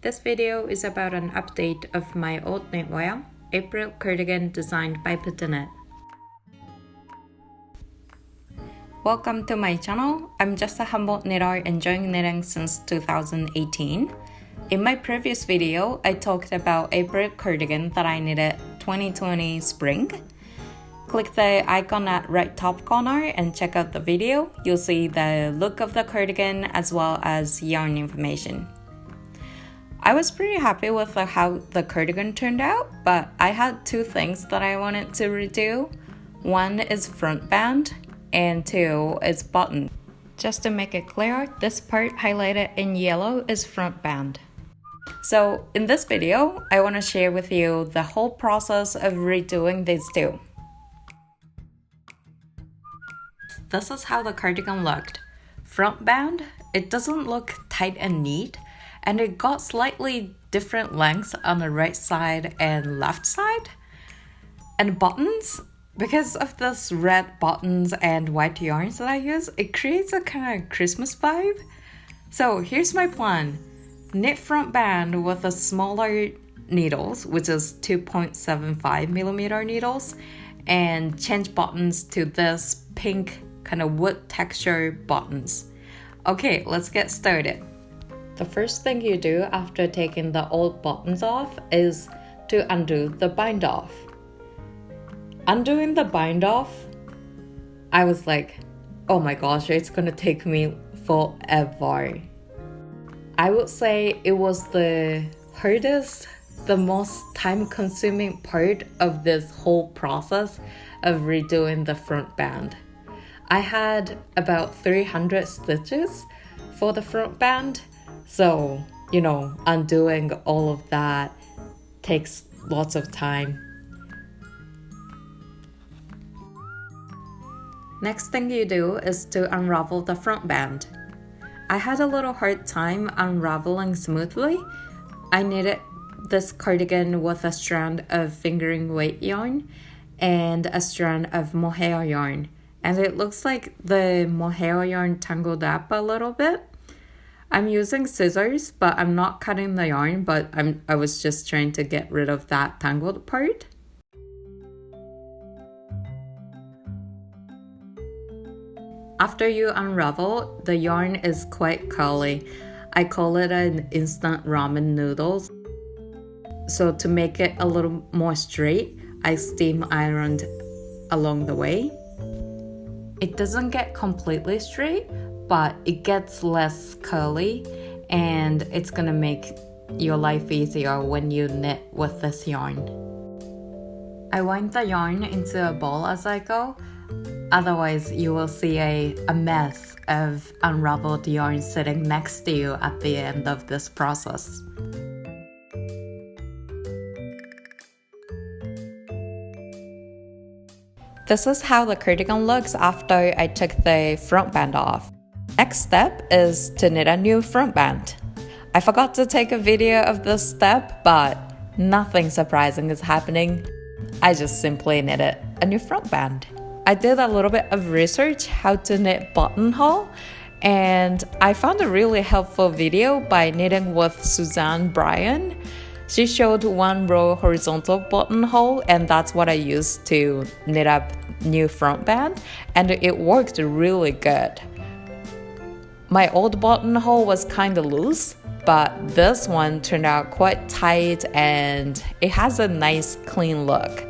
This video is about an update of my old knitwear, April Cardigan designed by PetiteKnit. Welcome to my channel. I'm just a humble knitter enjoying knitting since 2018. In my previous video, I talked about April Cardigan that I knitted 2020 spring. Click the icon at right top corner and check out the video. You'll see the look of the cardigan as well as yarn information. I was pretty happy with how the cardigan turned out, but I had two things that I wanted to redo. One is front band and two is button. Just to make it clear, this part highlighted in yellow is front band. So in this video, I want to share with you the whole process of redoing these two. This is how the cardigan looked. Front band, it doesn't look tight and neat, and it got slightly different lengths on the right side and left side. And buttons, because of this red buttons and white yarns that I use, it creates a kind of Christmas vibe. So here's my plan. Knit front band with a smaller needles, which is 2.75 millimeter needles, and change buttons to this pink kind of wood texture buttons. Okay, let's get started. The first thing you do after taking the old buttons off is to undo the bind off. Undoing the bind off, I was like, oh my gosh, it's gonna take me forever. I would say it was the hardest, the most time-consuming part of this whole process of redoing the front band. I had about 300 stitches for the front band, so, undoing all of that takes lots of time. Next thing you do is to unravel the front band. I had a little hard time unraveling smoothly. I knitted this cardigan with a strand of fingering weight yarn and a strand of mohair yarn. And it looks like the mohair yarn tangled up a little bit. I'm using scissors, but I'm not cutting the yarn, but I was just trying to get rid of that tangled part. After you unravel, the yarn is quite curly. I call it an instant ramen noodles. So to make it a little more straight, I steam ironed along the way. It doesn't get completely straight, but it gets less curly, and it's gonna make your life easier when you knit with this yarn. I wind the yarn into a ball as I go. Otherwise, you will see a mess of unraveled yarn sitting next to you at the end of this process. This is how the cardigan looks after I took the front band off. Next step is to knit a new front band. I forgot to take a video of this step, but nothing surprising is happening. I just simply knitted a new front band. I did a little bit of research how to knit buttonhole, and I found a really helpful video by knitting with Suzanne Bryan. She showed one row horizontal buttonhole, and that's what I used to knit up new front band, and it worked really good. My old buttonhole was kind of loose, but this one turned out quite tight and it has a nice clean look.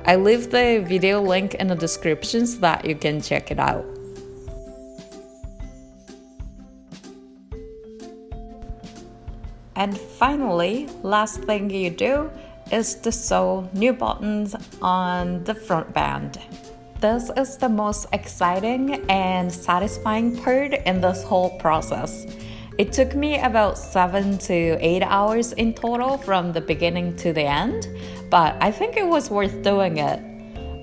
I leave the video link in the description so that you can check it out. And finally, last thing you do is to sew new buttons on the front band. This is the most exciting and satisfying part in this whole process. It took me about 7 to 8 hours in total from the beginning to the end, but I think it was worth doing it.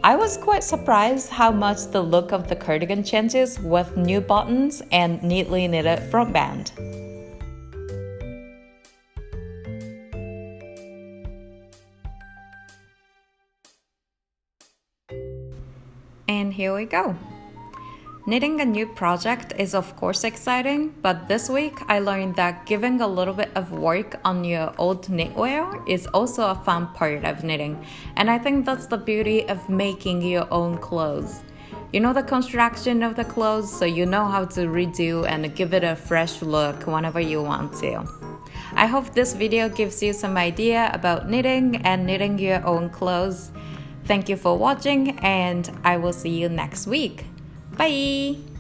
I was quite surprised how much the look of the cardigan changes with new buttons and neatly knitted front band. And here we go. Knitting a new project is of course exciting, but this week I learned that giving a little bit of work on your old knitwear is also a fun part of knitting, and I think that's the beauty of making your own clothes. You know the construction of the clothes, so you know how to redo and give it a fresh look whenever you want to. I hope this video gives you some idea about knitting and knitting your own clothes. Thank you for watching, and I will see you next week. Bye!